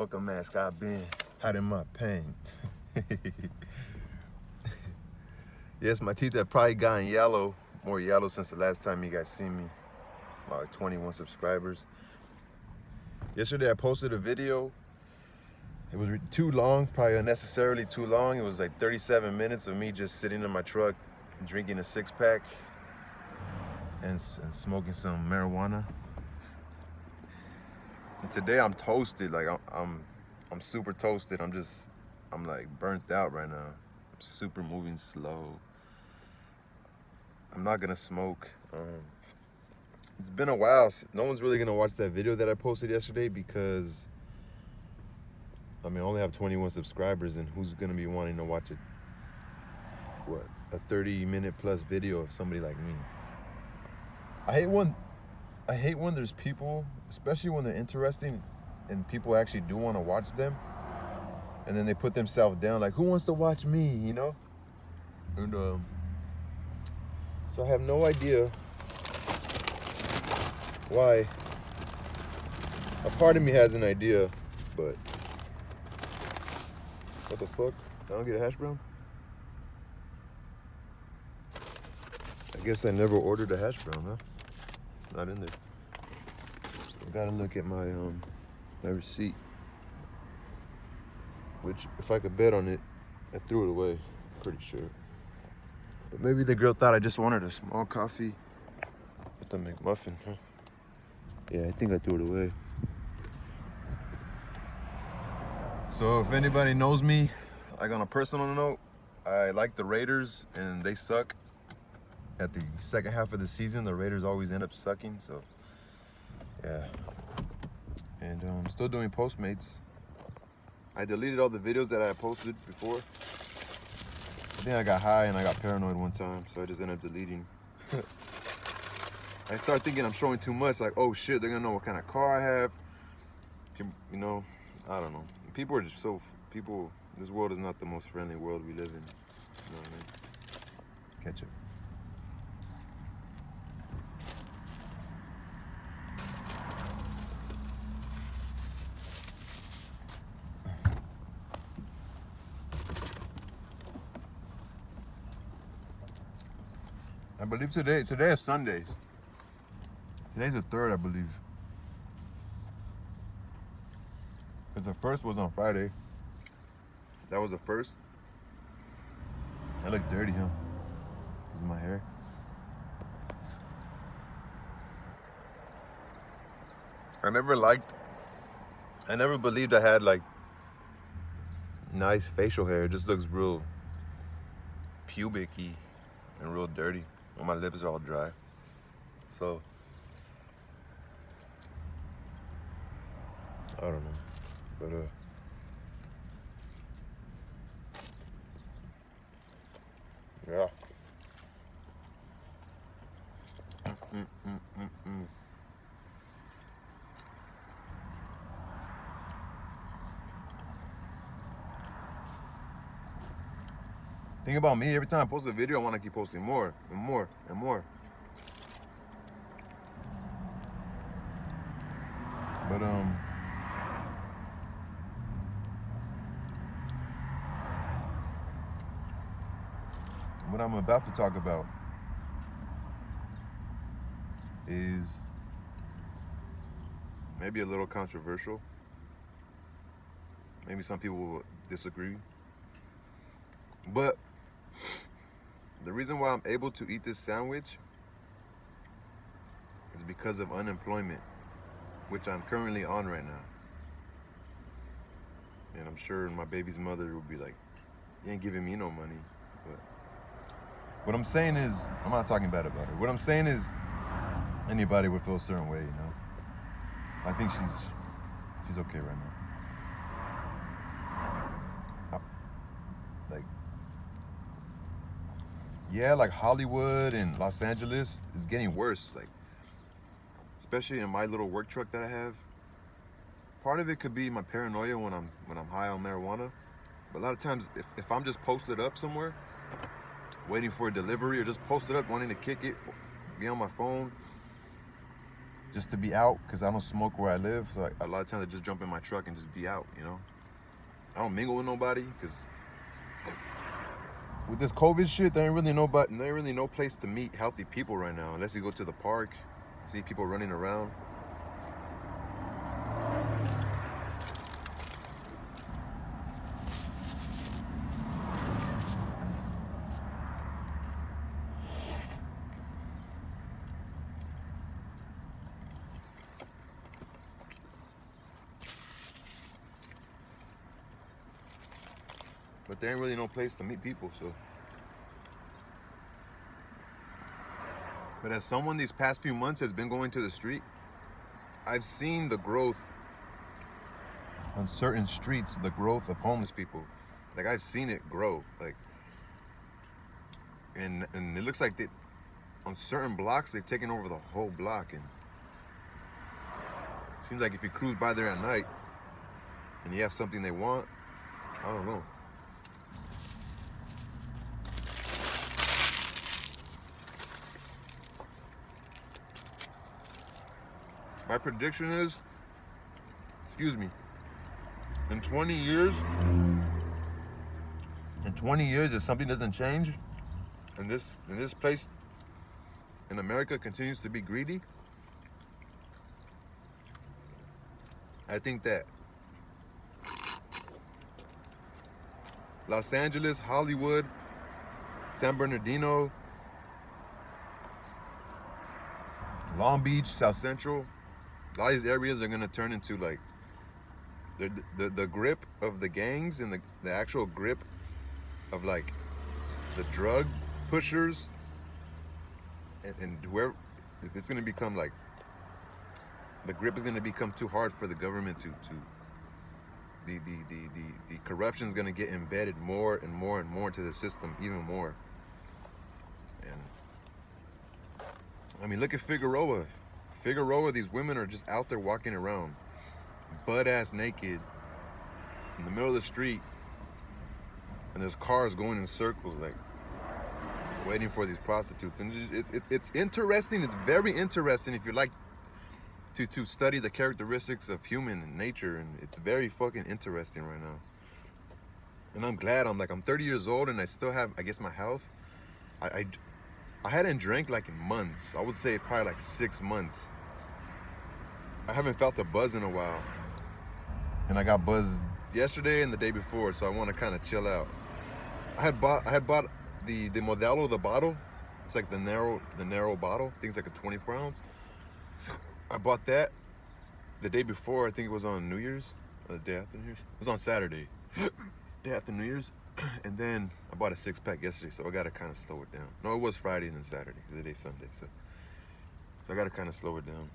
Fuck mask I've been hiding my pain. Yes, my teeth have probably gotten yellow, more yellow since the last time you guys seen me. About 21 subscribers. Yesterday I posted a video. It was too long, probably unnecessarily too long. It was like 37 minutes of me just sitting in my truck, drinking a 6-pack and smoking some marijuana. And today I'm toasted, like I'm super toasted. I'm like burnt out right now. I'm super moving slow. I'm not gonna smoke. It's been a while. No one's really gonna watch that video that I posted yesterday because I only have 21 subscribers, and who's gonna be wanting to watch a 30-minute plus video of somebody like me? I hate when there's people, especially when they're interesting and people actually do want to watch them, and then they put themselves down like, who wants to watch me, you know? And so I have no idea why. A part of me has an idea, but what the fuck? I don't get a hash brown? I guess I never ordered a hash brown, huh? It's not in there. I gotta look at my receipt. Which, if I could bet on it, I threw it away, pretty sure. But maybe the girl thought I just wanted a small coffee with a McMuffin, huh? Yeah, I think I threw it away. So if anybody knows me, like on a personal note, I like the Raiders and they suck. At the second half of the season, the Raiders always end up sucking, so yeah. And I'm still doing Postmates. I deleted all the videos that I posted before. I think I got high and I got paranoid one time, so I just ended up deleting. I started thinking I'm showing too much, like, oh shit, they're gonna know what kind of car I have. You know, I don't know. People are just this world is not the most friendly world we live in. You know what I mean? Catch it. I believe today is Sunday. Today's the 3rd, I believe. Because the 1st was on Friday. That was the 1st. I look dirty, huh? This is my hair. I never believed I had like nice facial hair. It just looks real pubic-y and real dirty. And my lips are all dry. So, I don't know. But, yeah. Think about me, every time I post a video, I want to keep posting more and more and more. But, what I'm about to talk about is maybe a little controversial. Maybe some people will disagree. But the reason why I'm able to eat this sandwich is because of unemployment, which I'm currently on right now. And I'm sure my baby's mother will be like, you ain't giving me no money. But what I'm saying is, I'm not talking bad about her. What I'm saying is, anybody would feel a certain way, you know? I think she's okay right now. Like Hollywood and Los Angeles is getting worse, like, especially in my little work truck that I have. Part of it could be my paranoia when I'm high on marijuana. But a lot of times, if I'm just posted up somewhere, waiting for a delivery, or just posted up wanting to kick it, be on my phone, just to be out, because I don't smoke where I live. So a lot of times I just jump in my truck and just be out, you know. I don't mingle with nobody, because with this COVID shit, there ain't really no place to meet healthy people right now, unless you go to the park, see people running around. But there ain't really no place to meet people, so. But as someone these past few months has been going to the street, I've seen the growth on certain streets, the growth of homeless people. Like, I've seen it grow. Like, and it looks like on certain blocks, they've taken over the whole block. And it seems like if you cruise by there at night and you have something they want, I don't know. My prediction is, excuse me, in 20 years, if something doesn't change, and this place in America continues to be greedy, I think that Los Angeles, Hollywood, San Bernardino, Long Beach, South Central, a lot of these areas are gonna turn into like the grip of the gangs and the actual grip of like the drug pushers and whoever. It's gonna become like the grip is gonna become too hard for the government to the corruption is gonna get embedded more and more and more into the system, even more. And I mean, look at Figueroa. These women are just out there walking around, butt-ass naked, in the middle of the street, and there's cars going in circles, like, waiting for these prostitutes. And it's interesting, it's very interesting if you like to study the characteristics of human nature, and it's very fucking interesting right now. And I'm glad, I'm 30 years old, and I still have, I guess, my health. I hadn't drank like in months. I would say probably like 6 months. I haven't felt a buzz in a while. And I got buzzed yesterday and the day before, so I want to kind of chill out. I had bought the Modelo, the bottle. It's like the narrow bottle. I think it's like a 24 ounce. I bought that the day before. I think it was on New Year's, or the day after New Year's. It was on Saturday, day after New Year's. And then I bought a 6-pack yesterday, so I gotta kind of slow it down. No, it was Friday and then Saturday. The day's Sunday, so I gotta kind of slow it down.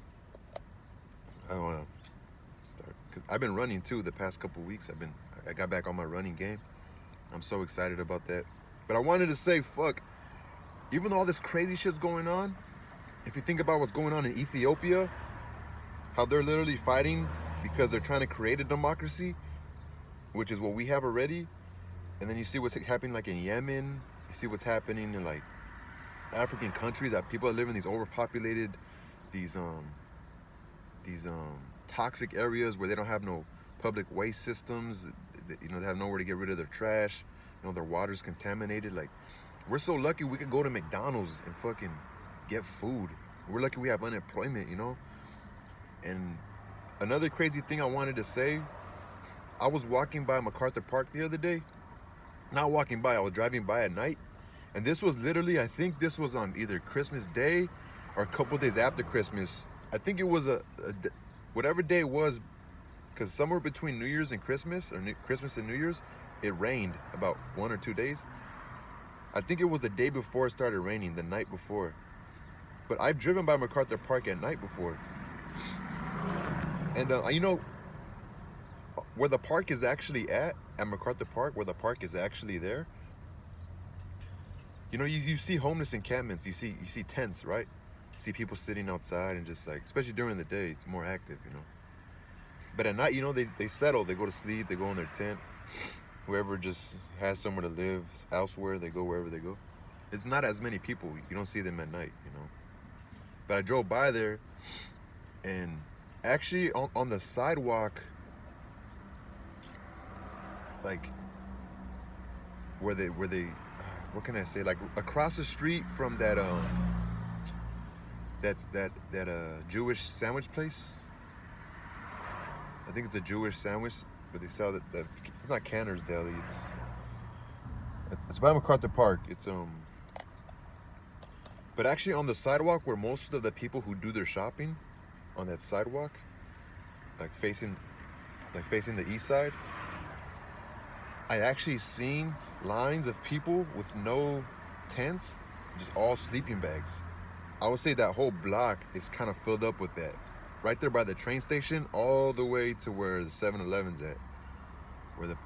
I don't want to start, because I've been running too the past couple weeks. I got back on my running game. I'm so excited about that. But I wanted to say, fuck, even though all this crazy shit's going on, if you think about what's going on in Ethiopia, how they're literally fighting because they're trying to create a democracy, which is what we have already. And then you see what's happening like in Yemen. You see what's happening in like African countries, that people live in these overpopulated, these toxic areas where they don't have no public waste systems. They have nowhere to get rid of their trash. Their water's contaminated. Like, we're so lucky we could go to McDonald's and fucking get food. We're lucky we have unemployment, And another crazy thing I wanted to say, I was walking by MacArthur Park the other day. Not walking by, I was driving by at night. And this was literally, I think this was on either Christmas Day or a couple days after Christmas. I think it was whatever day it was, because somewhere between New Year's and Christmas, or Christmas and New Year's, it rained about 1 or 2 days. I think it was the day before it started raining, the night before. But I've driven by MacArthur Park at night before. And where the park is actually at MacArthur Park, where the park is actually there, you see homeless encampments, you see tents, right? You see people sitting outside and just like, especially during the day, it's more active, But at night, they settle, they go to sleep, they go in their tent. Whoever just has somewhere to live elsewhere, they go wherever they go. It's not as many people. You don't see them at night, But I drove by there, And actually on the sidewalk, like where they what can I say, like across the street from that Jewish sandwich place. I think it's a Jewish sandwich, but they sell that it's not Canner's Deli. It's by MacArthur Park. But actually on the sidewalk where most of the people who do their shopping on that sidewalk, like facing the east side, I actually seen lines of people with no tents, just all sleeping bags. I would say that whole block is kind of filled up with that. Right there by the train station, all the way to where the 7-Eleven's at, where the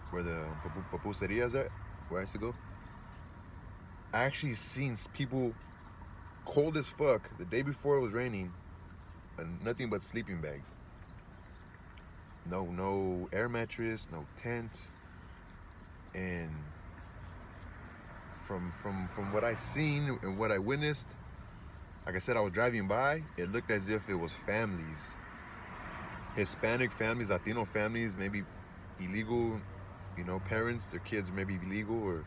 pupuseria's at, where I used to go. I actually seen people cold as fuck the day before it was raining, and nothing but sleeping bags. No air mattress, no tent, and from what I seen and what I witnessed, like I said, I was driving by. It looked as if it was families, Hispanic families, Latino families, maybe illegal, parents. Their kids may be illegal, or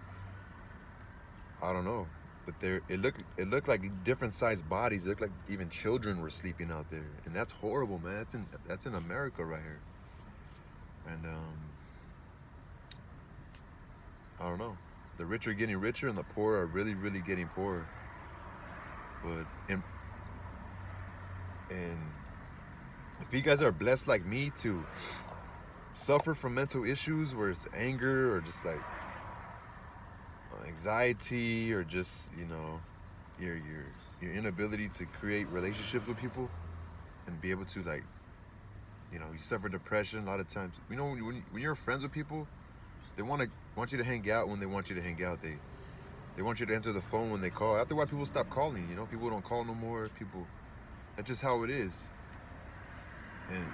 I don't know. But it looked like different sized bodies. It looked like even children were sleeping out there, and that's horrible, man. That's in America right here, and I don't know. The rich are getting richer, and the poor are really, really getting poorer. But and if you guys are blessed like me to suffer from mental issues, where it's anger or just like anxiety, or just your inability to create relationships with people and be able to, like, you suffer depression a lot of times. When you're friends with people, they want you to hang out when they want you to hang out. They want you to answer the phone when they call. After a while, people stop calling. People don't call no more. That's just how it is. And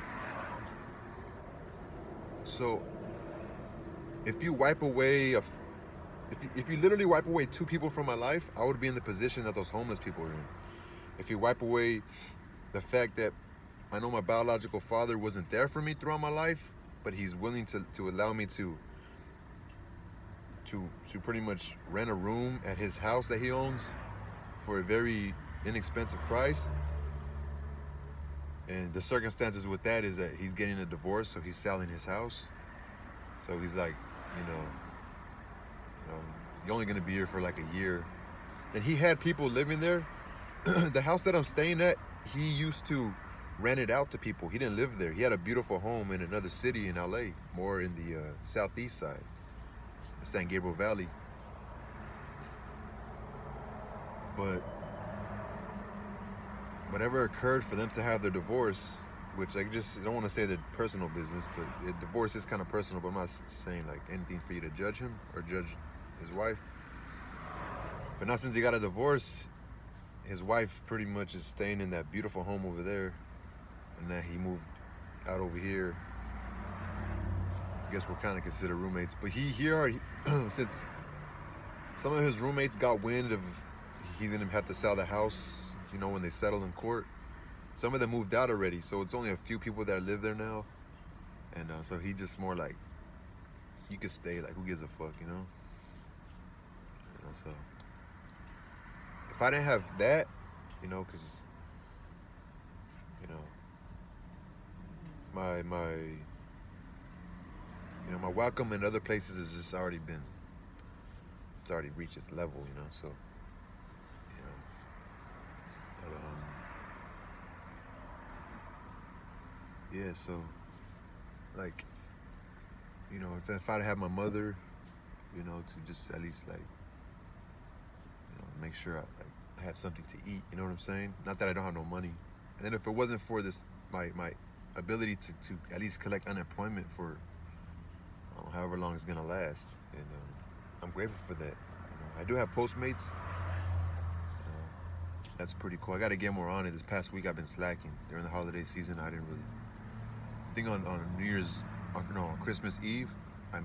so, if you wipe away if you literally wipe away 2 people from my life, I would be in the position that those homeless people are in. If you wipe away the fact that I know my biological father wasn't there for me throughout my life, but he's willing to allow me to pretty much rent a room at his house that he owns for a very inexpensive price. And the circumstances with that is that he's getting a divorce, so he's selling his house. So he's like, you're only gonna be here for like a year. And he had people living there. The house that I'm staying at, he used to rent it out to people. He didn't live there. He had a beautiful home in another city in LA, more in the southeast side, San Gabriel Valley. But whatever occurred for them to have their divorce, which I don't want to say their personal business, but divorce is kind of personal, but I'm not saying like anything for you to judge him or judge his wife. But now since he got a divorce, his wife pretty much is staying in that beautiful home over there, and now he moved out over here. I guess we're kind of considered roommates, but since some of his roommates got wind of he's gonna have to sell the house, when they settle in court, some of them moved out already, so it's only a few people that live there now. And so he just more like, you could stay, like, who gives a fuck, so if I didn't have that, because my welcome in other places has just already reached its level, so but, yeah, so like, if I'd have my mother, to just at least like, make sure I have something to eat, you know what I'm saying? Not that I don't have no money. And then if it wasn't for this, my ability to at least collect unemployment for however long it's gonna last, and I'm grateful for that. I do have Postmates. That's pretty cool. I got to get more on it. This past week I've been slacking. During the holiday season, I didn't really. I think on Christmas Eve, I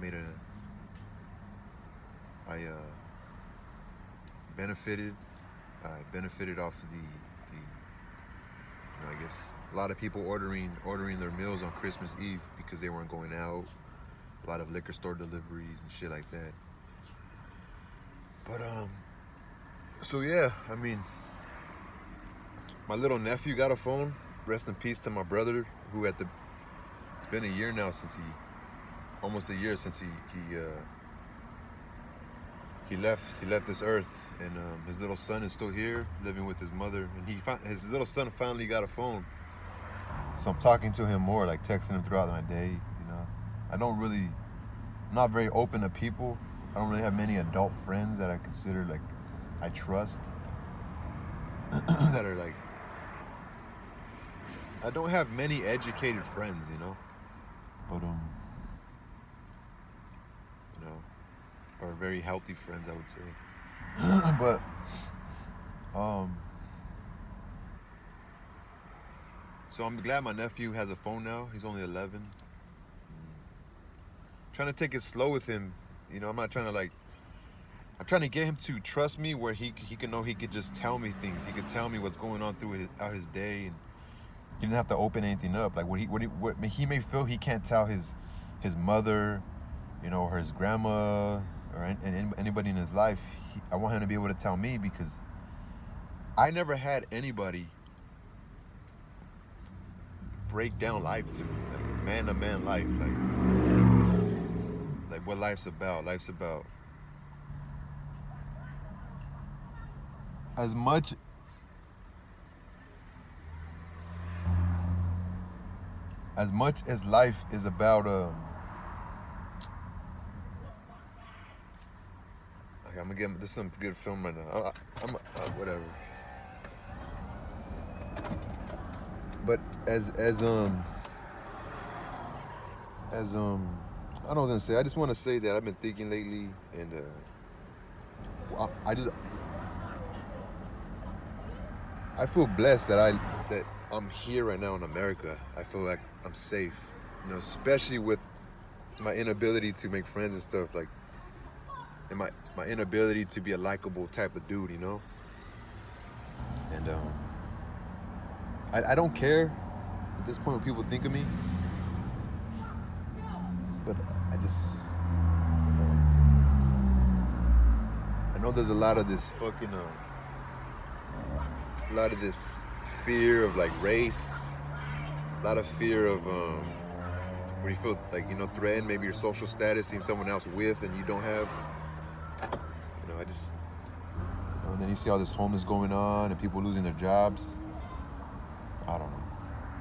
benefited off the I guess A lot of people ordering their meals on Christmas Eve because they weren't going out. A lot of liquor store deliveries and shit like that. But so yeah, I mean, my little nephew got a phone. Rest in peace to my brother, who it's been a year now since almost a year since he left this earth, and his little son is still here, living with his mother, and his little son finally got a phone. So I'm talking to him more, like texting him throughout my day. I'm not very open to people. I don't really have many adult friends that I consider like I trust. That are like, I don't have many educated friends, but or very healthy friends, I would say. But so I'm glad my nephew has a phone now. He's only 11. Trying to take it slow with him. I'm not trying to I'm trying to get him to trust me, where he can know he could just tell me things. He could tell me what's going on throughout his day, and he doesn't have to open anything up. Like what he may feel he can't tell his mother, or his grandma, or anybody in his life. I want him to be able to tell me, because I never had anybody break down life to me, like man to man life, like what life's about. Life's about as much as life is about okay, I'm gonna get this some good film right now. I'm whatever. But as I don't know what I was gonna say. I just want to say that I've been thinking lately, and I feel blessed that I'm here right now in America. I feel like I'm safe, especially with my inability to make friends and stuff, like, and my inability to be a likable type of dude, And I don't care at this point what people think of me, but I know there's a lot of this fucking a lot of this fear of like race, a lot of fear of when you feel like threatened, maybe your social status, seeing someone else with and you don't have. And then you see all this homeless going on and people losing their jobs. I don't know.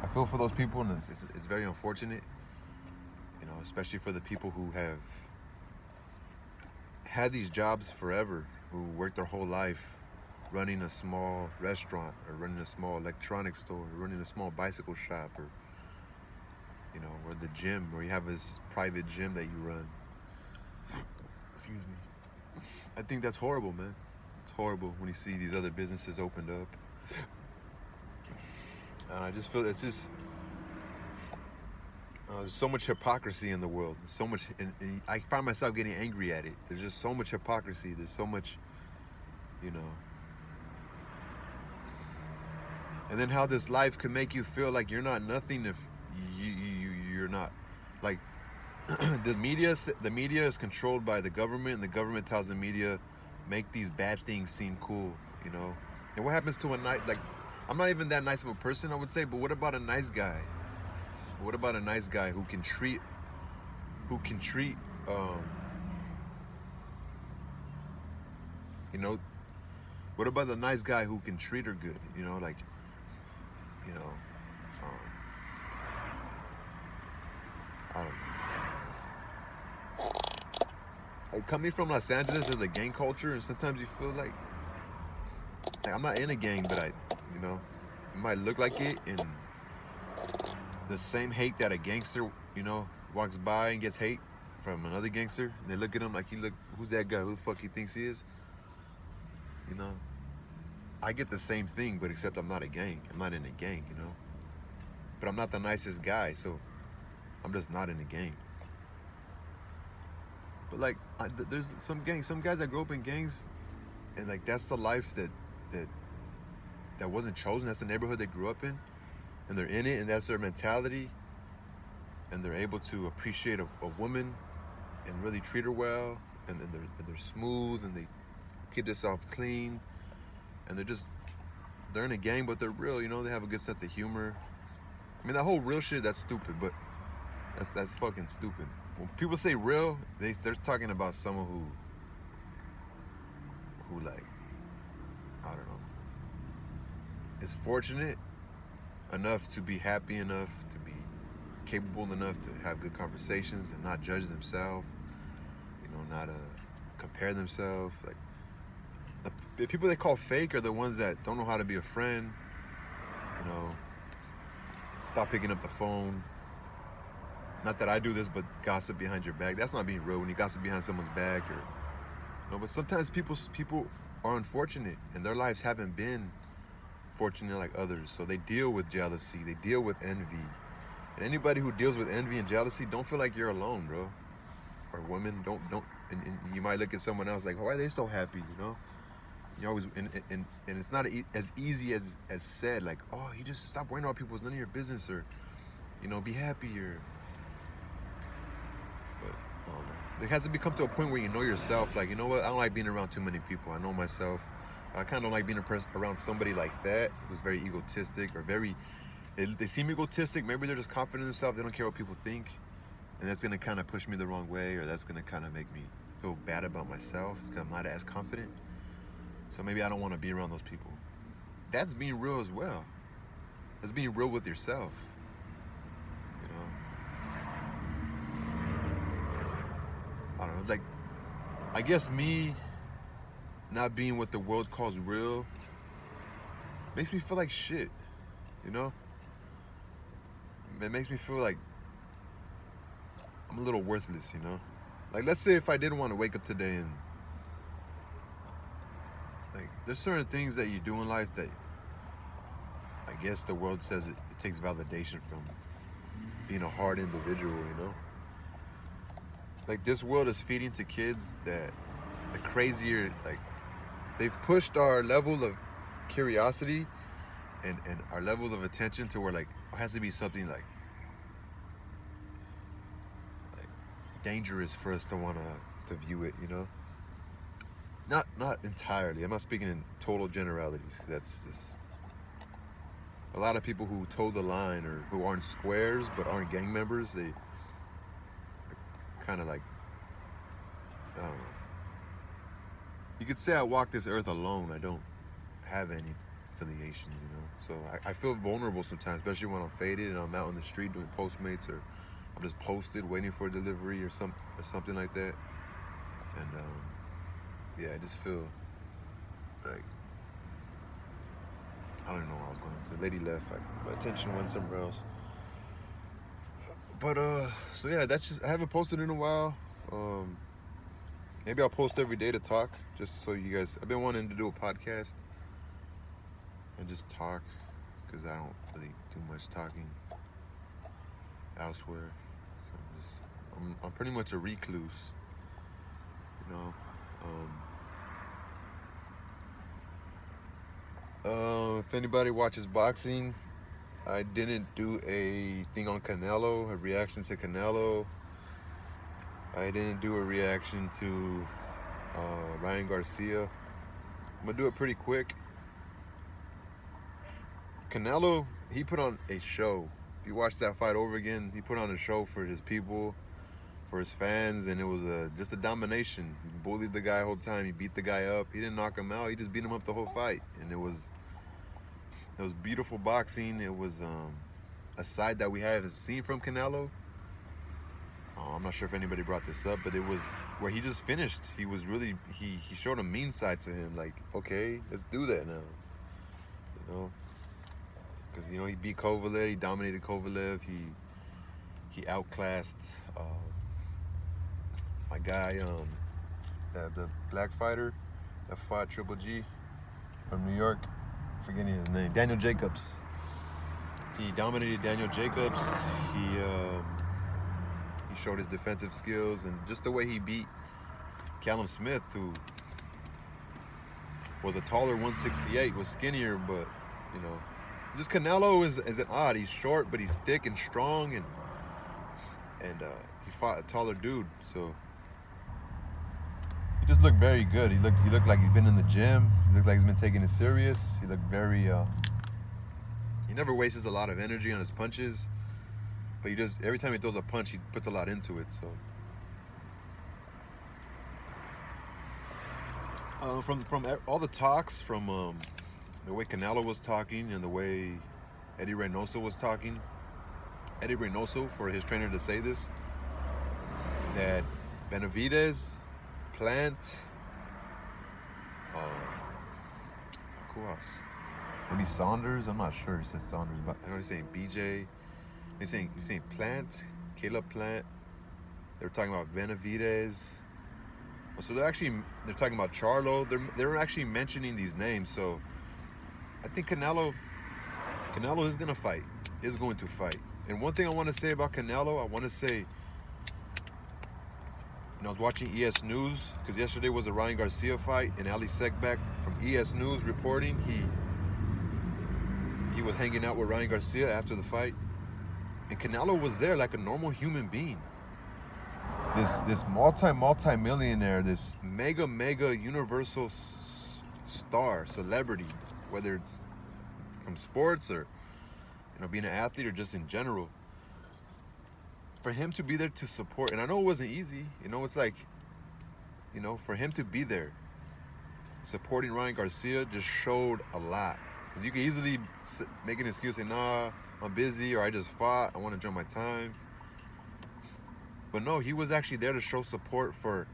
I feel for those people, and it's very unfortunate, especially for the people who have had these jobs forever, who worked their whole life running a small restaurant, or running a small electronics store, or running a small bicycle shop, or or the gym, where you have this private gym that you run. Excuse me. I think that's horrible, man. It's horrible when you see these other businesses opened up. And I just feel there's so much hypocrisy in the world. There's so much, and I find myself getting angry at it. There's just so much hypocrisy. There's so much, And then how this life can make you feel like you're not nothing if you're not. Like, the media is controlled by the government, and the government tells the media, make these bad things seem cool, And what happens to a night, like, I'm not even that nice of a person, I would say, but what about a nice guy? What about a nice guy who can treat what about the nice guy who can treat her good, I don't know. Like, coming from Los Angeles, there's a gang culture, and sometimes you feel like I'm not in a gang, but it might look like it, and the same hate that a gangster, walks by and gets hate from another gangster, and they look at him like, who's that guy? Who the fuck he thinks he is? I get the same thing, but except I'm not a gang. I'm not in a gang, But I'm not the nicest guy, so I'm just not in a gang. But like, there's some guys that grow up in gangs, and like that's the life that wasn't chosen. That's the neighborhood they grew up in, and they're in it, and that's their mentality, and they're able to appreciate a woman and really treat her well, and they're smooth, and they keep themselves clean, and they're in a gang, but they're real, you know. They have a good sense of humor. I mean, that whole real shit, that's stupid, but that's fucking stupid. When people say real, they're talking about someone who like, I don't know, is fortunate enough to be happy enough, to be capable enough to have good conversations and not judge themselves, you know, not compare themselves. Like, the people they call fake are the ones that don't know how to be a friend, you know, stop picking up the phone. Not that I do this, but gossip behind your back. That's not being real when you gossip behind someone's back, or, you know. But sometimes people are unfortunate, and their lives haven't been fortunate like others, so they deal with jealousy, they deal with envy. And anybody who deals with envy and jealousy, don't feel like you're alone, bro. Or women, don't. And you might look at someone else like, why are they so happy, you know? You always, and it's not as easy as said, like, oh, you just stop worrying about people, it's none of your business, or, you know, be happy, or. But it has to become to a point where you know yourself. Like, you know what? I don't like being around too many people. I know myself. I kind of don't like being around somebody like that who's very egotistic, or they seem egotistic. Maybe they're just confident in themselves. They don't care what people think. And that's going to kind of push me the wrong way, or that's going to kind of make me feel bad about myself because I'm not as confident. So maybe I don't want to be around those people. That's being real as well. That's being real with yourself. I don't know, like, I guess me not being what the world calls real makes me feel like shit, you know? It makes me feel like I'm a little worthless, you know? Like, let's say if I didn't want to wake up today and, like, there's certain things that you do in life that I guess the world says it takes validation from being a hard individual, you know? Like, this world is feeding to kids that the crazier, like, they've pushed our level of curiosity and our level of attention to where, like, it has to be something like dangerous for us to want to view it, you know? Not entirely. I'm not speaking in total generalities, because that's just a lot of people who toe the line, or who aren't squares but aren't gang members. They kind of like, I don't know. You could say I walk this earth alone. I don't have any affiliations, you know. So I feel vulnerable sometimes, especially when I'm faded and I'm out on the street doing Postmates, or I'm just posted waiting for a delivery or something like that. And yeah, I just feel like, I don't know where I was going. The lady left. My attention went somewhere else. But so yeah, that's just, I haven't posted in a while. Maybe I'll post every day to talk, just so you guys. I've been wanting to do a podcast and just talk, because I don't really do much talking elsewhere. So I'm pretty much a recluse, you know. If anybody watches boxing, I didn't do a thing on Canelo, a reaction to Canelo. I didn't do a reaction to Ryan Garcia. I'm gonna do it pretty quick. Canelo, he put on a show. If you watch that fight over again, he put on a show for his people, for his fans, and it was just a domination. He bullied the guy the whole time. He beat the guy up. He didn't knock him out. He just beat him up the whole fight, and it was beautiful boxing. It was a side that we haven't seen from Canelo. I'm not sure if anybody brought this up, but it was where he just finished. He was really, he showed a mean side to him. Like, okay, let's do that now. You know, because, you know, he beat Kovalev, he dominated Kovalev, he outclassed my guy, the black fighter that fought Triple G from New York. Forgetting his name, Daniel Jacobs. He dominated Daniel Jacobs. He showed his defensive skills, and just the way he beat Callum Smith, who was a taller 168, was skinnier, but, you know, Just Canelo is an odd. He's short, but he's thick and strong, and he fought a taller dude, so he just looked very good. He looked like he's been in the gym. He looked like he's been taking it serious. He looked very. He never wastes a lot of energy on his punches, but he just every time he throws a punch, he puts a lot into it. So. From all the talks, from the way Canelo was talking and the way Eddie Reynoso was talking, Eddie Reynoso, for his trainer to say this, that Benavidez, Plant, who else? Maybe Saunders. I'm not sure. He said Saunders, but I know he's saying BJ. He's saying Plant, Caleb Plant. They were talking about Benavidez. So they're talking about Charlo. They're actually mentioning these names. So I think Canelo is gonna fight. Is going to fight. And one thing I want to say about Canelo, I was watching ES News because yesterday was a Ryan Garcia fight, and Ali Sekbek from ES News reporting he was hanging out with Ryan Garcia after the fight, and Canelo was there like a normal human being. This multi-millionaire, this mega universal star, celebrity, whether it's from sports or being an athlete or just in general, for him to be there to support, and I know it wasn't easy, it's like, for him to be there supporting Ryan Garcia just showed a lot. Because you can easily make an excuse and nah, I'm busy, or I just fought, I want to enjoy my time. But no, he was actually there to show support for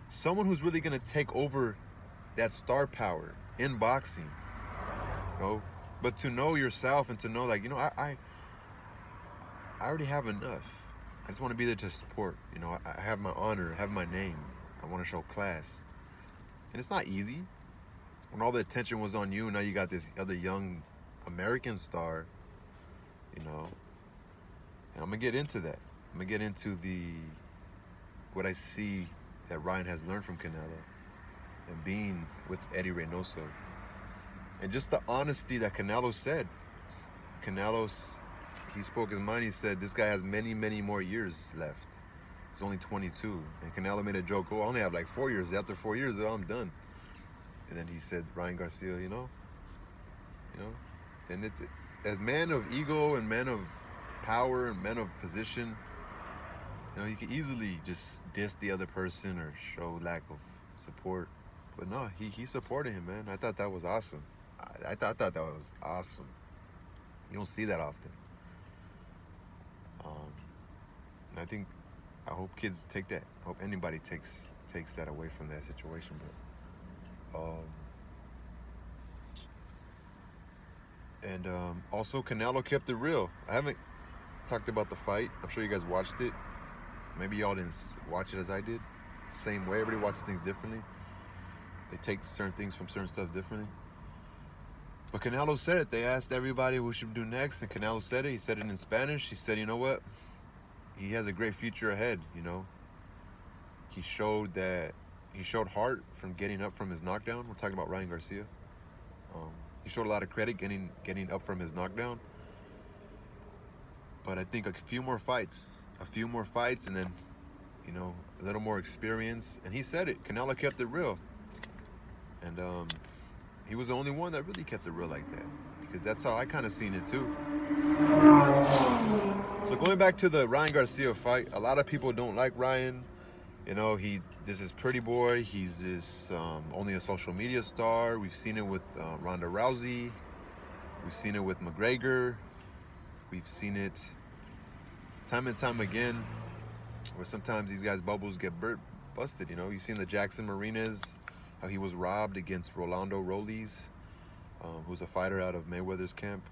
someone who's really going to take over that star power in boxing. But to know yourself and to know, like, I already have enough. I just want to be there to support. I have my honor, I have my name. I want to show class. And it's not easy. When all the attention was on you, now you got this other young American star, And I'm going to get into that. I'm going to get into what I see that Ryan has learned from Canelo and being with Eddie Reynoso. And just the honesty that Canelo said. He spoke his mind. He said, this guy has many, many more years left. He's only 22. And Canelo made a joke, I only have like 4 years. After 4 years, I'm done. And then he said, Ryan Garcia, and it's as man of ego and man of power and man of position, you can easily just diss the other person or show lack of support. But no, he supported him, man. I thought that was awesome. I thought that was awesome. You don't see that often. And I hope kids take that. I hope anybody takes that away from that situation. But also Canelo kept it real. I haven't talked about the fight. I'm sure you guys watched it. Maybe y'all didn't watch it as I did. Same way, everybody watches things differently. They take certain things from certain stuff differently. But Canelo said it. They asked everybody what we should do next, and Canelo said it. He said it in Spanish. He said, you know what? He has a great future ahead, He showed heart from getting up from his knockdown. We're talking about Ryan Garcia. He showed a lot of credit getting up from his knockdown. But I think a few more fights, and then, a little more experience. And he said it. Canelo kept it real. And he was the only one that really kept it real like that, because that's how I kind of seen it too. So going back to the Ryan Garcia fight, a lot of people don't like Ryan. This is pretty boy. He's this only a social media star. We've seen it with Ronda Rousey. We've seen it with McGregor. We've seen it time and time again, where sometimes these guys' bubbles get busted. You've seen the Jackson Marinas, how he was robbed against Rolando Rollies, who's a fighter out of Mayweather's camp.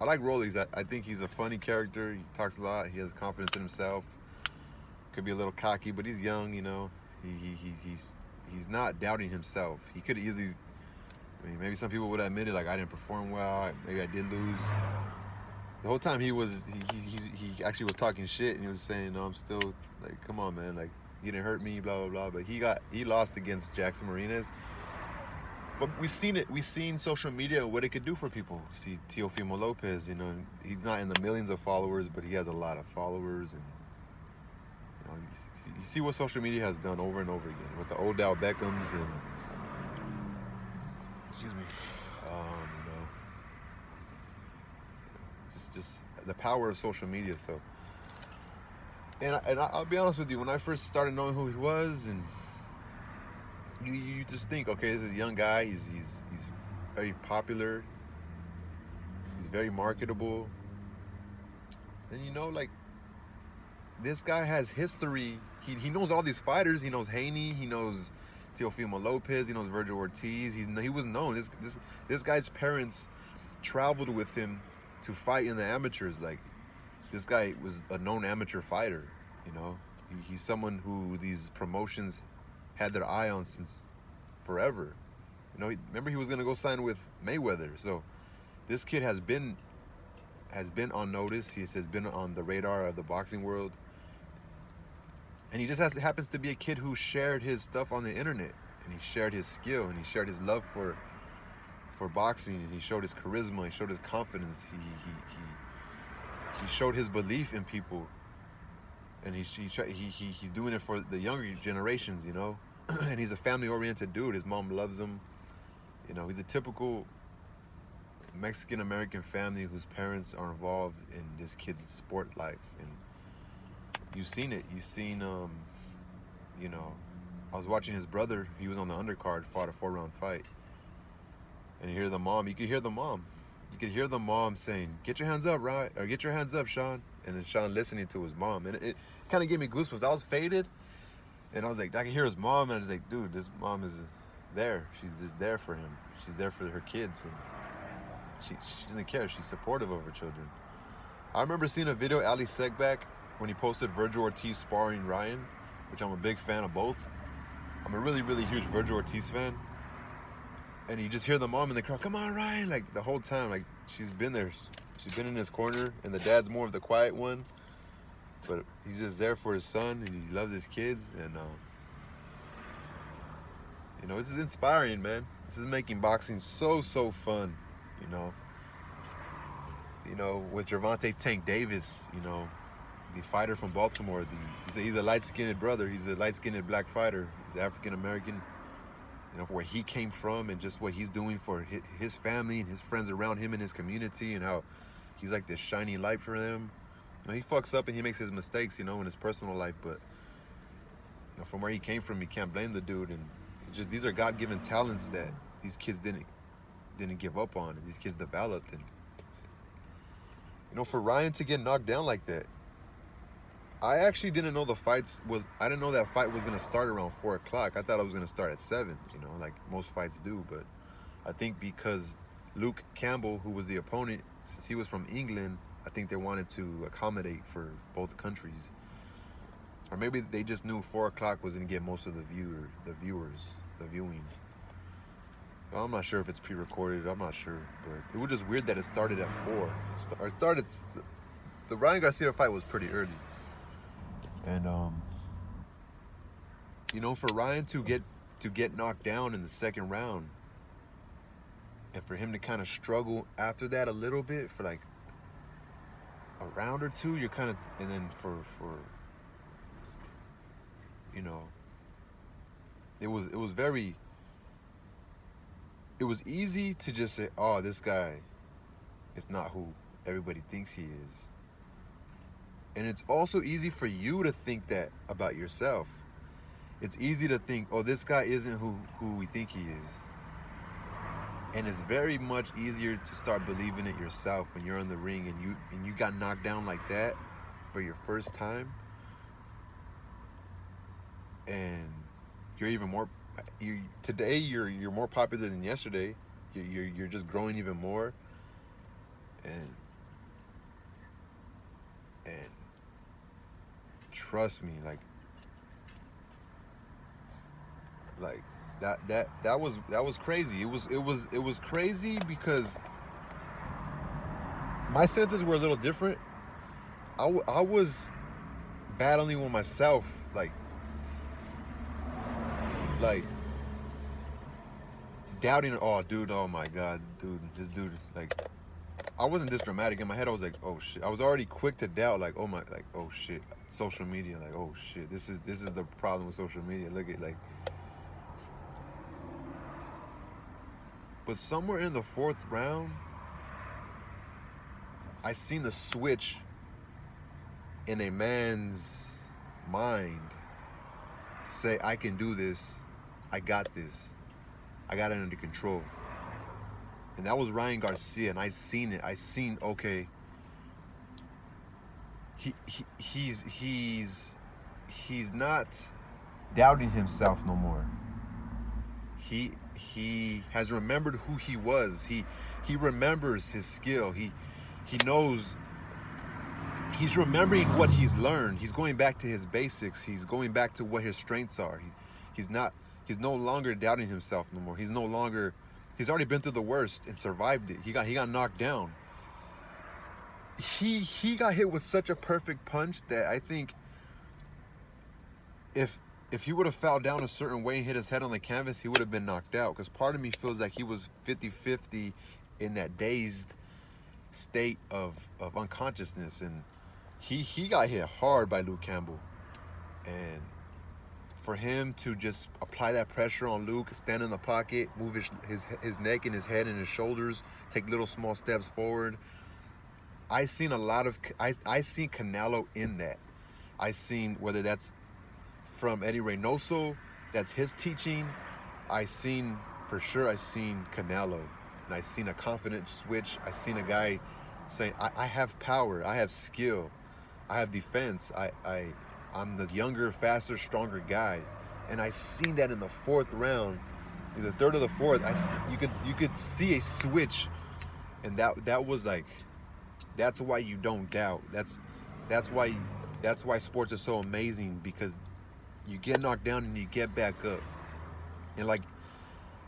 I like Rollies. I think he's a funny character. He talks a lot. He has confidence in himself. Could be a little cocky, but he's young. He's not doubting himself. He could easily. Maybe some people would admit it, like, I didn't perform well. Maybe I did lose. The whole time he actually was talking shit, and he was saying, no, I'm still, like, come on, man, like, you didn't hurt me, blah blah blah. But he lost against Jackson Marinas. But we've seen it. We've seen social media and what it could do for people. You see Teofimo Lopez, you know, he's not in the millions of followers, but he has a lot of followers. And you know, you see what social media has done over and over again with the Odell Beckhams and excuse me, you know, just the power of social media. So, and I'll be honest with you, when I first started knowing who he was, and you just think, okay, this is a young guy. He's very popular. He's very marketable. And you know, like, this guy has history. He knows all these fighters. He knows Haney. He knows Teofimo Lopez. He knows Virgil Ortiz. He was known. This guy's parents traveled with him to fight in the amateurs. Like, this guy was a known amateur fighter. You know, he's someone who these promotions had their eye on since forever. You know, remember he was gonna go sign with Mayweather. So this kid has been on notice. He has been on the radar of the boxing world. And he just happens to be a kid who shared his stuff on the internet, and he shared his skill, and he shared his love for boxing, and he showed his charisma, he showed his confidence, he showed his belief in people, and he's doing it for the younger generations, you know. And he's a family-oriented dude. His mom loves him. You know, he's a typical Mexican-American family whose parents are involved in this kid's sport life. And you've seen it. You've seen, you know, I was watching his brother. He was on the undercard, fought a 4-round fight. And you hear the mom. You could hear the mom. You could hear the mom saying, "Get your hands up, right?" Or "Get your hands up, Sean." And then Sean listening to his mom. And it kind of gave me goosebumps. I was faded. And I was like, I could hear his mom. And I was like, dude, this mom is there. She's just there for him. She's there for her kids. And she doesn't care. She's supportive of her children. I remember seeing a video, Ali Sekback, when he posted Virgil Ortiz sparring Ryan, which I'm a big fan of both. I'm a really, really huge Virgil Ortiz fan. And you just hear the mom in the crowd, "Come on, Ryan!" Like, the whole time, like, she's been there. She's been in his corner, and the dad's more of the quiet one. But he's just there for his son, and he loves his kids. And, you know, this is inspiring, man. This is making boxing so fun, you know. You know, with Gervonta Tank Davis, you know, the fighter from Baltimore. He's a light-skinned brother. He's a light-skinned black fighter. He's African-American. You know, for where he came from and just what he's doing for his family and his friends around him and his community, and how he's like this shining light for them. You know, he fucks up and he makes his mistakes, you know, in his personal life, but you know, from where he came from, you can't blame the dude. And these are God-given talents that these kids didn't give up on, and these kids developed. And you know, for Ryan to get knocked down like that, I actually didn't know I didn't know that fight was gonna start around 4 o'clock. I thought it was gonna start at 7, you know, like most fights do. But I think because Luke Campbell, who was the opponent, since he was from England, I think they wanted to accommodate for both countries. Or maybe they just knew 4 o'clock was gonna get most of the viewing. Well, I'm not sure if it's pre-recorded, I'm not sure, but it was just weird that it started at 4. The Ryan Garcia fight was pretty early. And you know, for Ryan to get knocked down in the second round, and for him to kind of struggle after that a little bit for like a round or two, you're kind of, and then for you know, it was easy to just say, "Oh, this guy is not who everybody thinks he is." And it's also easy for you to think that about yourself. It's easy to think, "Oh, this guy isn't who we think he is." And it's very much easier to start believing it yourself when you're in the ring and you got knocked down like that for your first time. And you're even more today you're more popular than yesterday. You're just growing even more. And trust me, like that was crazy. It was crazy because my senses were a little different. I was battling with myself, like doubting. Oh, dude. Oh my God, dude. This dude, like, I wasn't this dramatic. In my head, I was like, oh shit. I was already quick to doubt, like, oh my, like, oh shit. Social media, like, oh shit. This is the problem with social media. Look at, like. But somewhere in the fourth round, I seen the switch in a man's mind to say, I can do this. I got this. I got it under control. And that was Ryan Garcia, and I seen it. I seen, okay, he's not doubting himself no more. He has remembered who he was. He remembers his skill. He knows. He's remembering what he's learned. He's going back to his basics. He's going back to what his strengths are. He's no longer doubting himself no more. He's already been through the worst and survived it. He got knocked down. He got hit with such a perfect punch that I think if he would have fell down a certain way and hit his head on the canvas, he would have been knocked out. Because part of me feels like he was 50-50 in that dazed state of unconsciousnness, and he got hit hard by Luke Campbell. And for him to just apply that pressure on Luke, stand in the pocket, move his neck and his head and his shoulders, take little small steps forward. I seen Canelo in that. I seen, whether that's from Eddie Reynoso, that's his teaching. I seen Canelo, and I seen a confident switch. I seen a guy saying, I have power, I have skill, I have defense, I'm the younger, faster, stronger guy. And I seen that in the fourth round, in the third or the fourth. You could see a switch, and that was like, that's why you don't doubt. That's why sports are so amazing, because you get knocked down and you get back up. And like,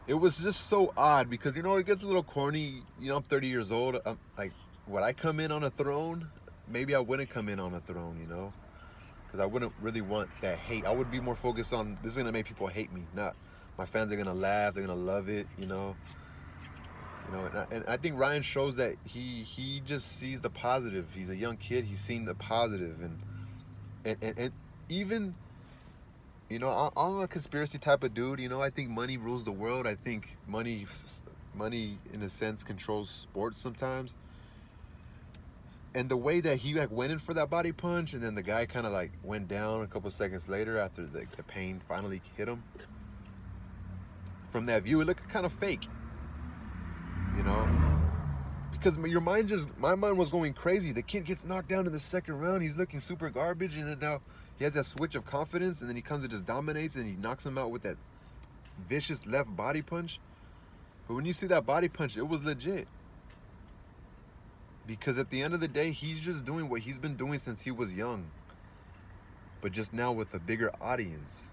it was just so odd, because it gets a little corny. I'm 30 years old. I'm like, would I come in on a throne? Maybe I wouldn't come in on a throne, because I wouldn't really want that hate. I would be more focused on, this is gonna make people hate me, not my fans are gonna laugh, they're gonna love it, and I think Ryan shows that he just sees the positive. He's a young kid. He's seen the positive, and even, I'm a conspiracy type of dude. I think money rules the world. I think money in a sense controls sports sometimes. And the way that he went in for that body punch, and then the guy kind of went down a couple seconds later after the pain finally hit him. From that view, it looked kind of fake. Because my mind was going crazy. The kid gets knocked down in the second round. He's looking super garbage, and then now he has that switch of confidence, and then he comes and just dominates, and he knocks him out with that vicious left body punch. But when you see that body punch, it was legit. Because at the end of the day, he's just doing what he's been doing since he was young, but just now with a bigger audience.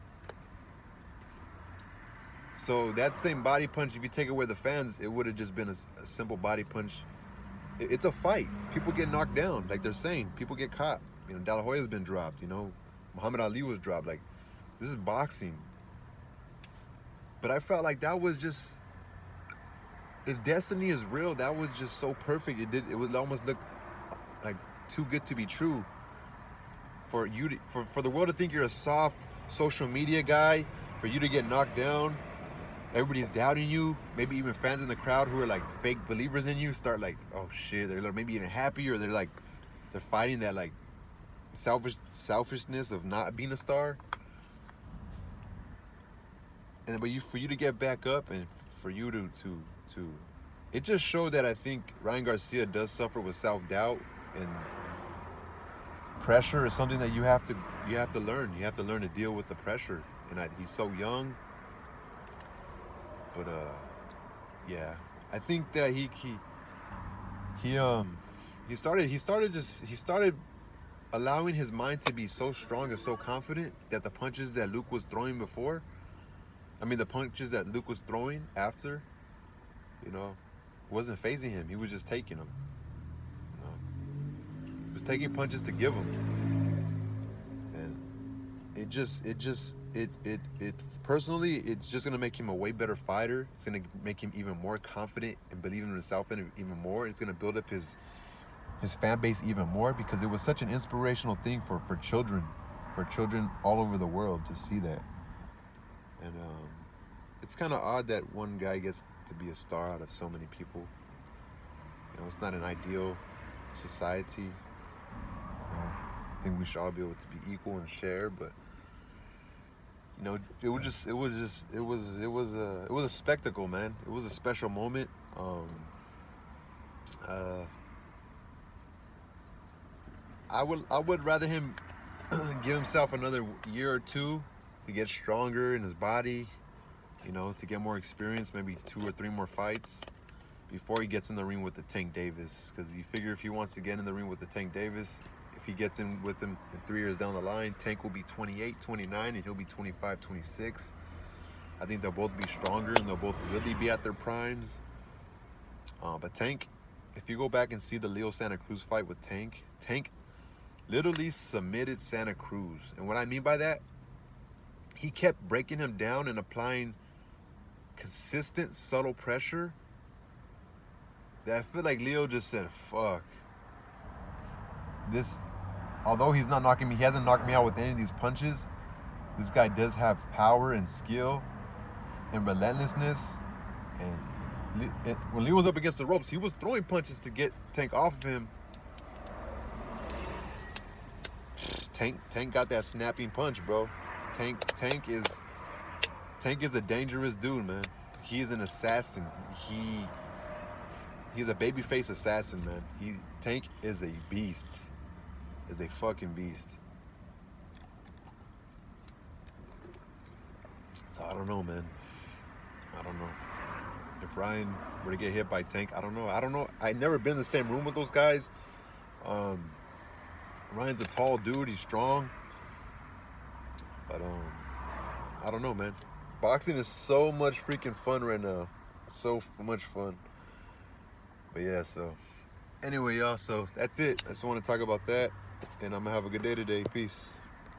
So that same body punch, if you take away the fans, it would have just been a simple body punch. It's a fight. People get knocked down, like they're saying. People get caught. De La Hoya's been dropped. Muhammad Ali was dropped. Like, this is boxing. But I felt like that was just, if destiny is real, that was just so perfect. It would almost look like too good to be true. For you for the world to think you're a soft social media guy, for you to get knocked down. Everybody's doubting you. Maybe even fans in the crowd who are fake believers in you start oh shit. They're maybe even happy, or they're fighting that selfishness of not being a star. And for you to get back up, and for you to it just showed that I think Ryan Garcia does suffer with self-doubt, and pressure is something that you have to learn. You have to learn to deal with the pressure. And he's so young. But yeah, I think that he started allowing his mind to be so strong and so confident that the punches that Luke was throwing before, the punches that Luke was throwing after, wasn't phasing him. He was just taking them. He was taking punches to give them. And it personally, it's just gonna make him a way better fighter. It's gonna make him even more confident and believe in himself even more. It's gonna build up his fan base even more, because it was such an inspirational thing for children all over the world to see that. And it's kind of odd that one guy gets to be a star out of so many people. You know, it's not an ideal society. I think we should all be able to be equal and share, but you know, it was a spectacle, man. It was a special moment. I would rather him give himself another year or two to get stronger in his body, you know, to get more experience, maybe 2 or 3 more fights before he gets in the ring with the Tank Davis. Because you figure if he wants to get in the ring with the Tank Davis, if he gets in with him in 3 years down the line, Tank will be 28, 29, and he'll be 25, 26. I think they'll both be stronger and they'll both really be at their primes. But Tank, if you go back and see the Leo Santa Cruz fight with Tank, Tank literally submitted Santa Cruz. And what I mean by that, he kept breaking him down and applying consistent, subtle pressure that I feel like Leo just said, fuck. This, although he hasn't knocked me out with any of these punches, this guy does have power and skill and relentlessness. And when Leo was up against the ropes, he was throwing punches to get Tank off of him. Tank got that snapping punch, bro. Tank is a dangerous dude, man. He's an assassin. He's a babyface assassin, man. Tank is a beast. Is a fucking beast. So I don't know, man. I don't know. If Ryan were to get hit by Tank, I don't know. I've never been in the same room with those guys. Ryan's a tall dude. He's strong. But I don't know, man. Boxing is so much freaking fun right now. So much fun. But yeah, so anyway, y'all, so that's it. I just want to talk about that. And I'm going to have a good day today. Peace.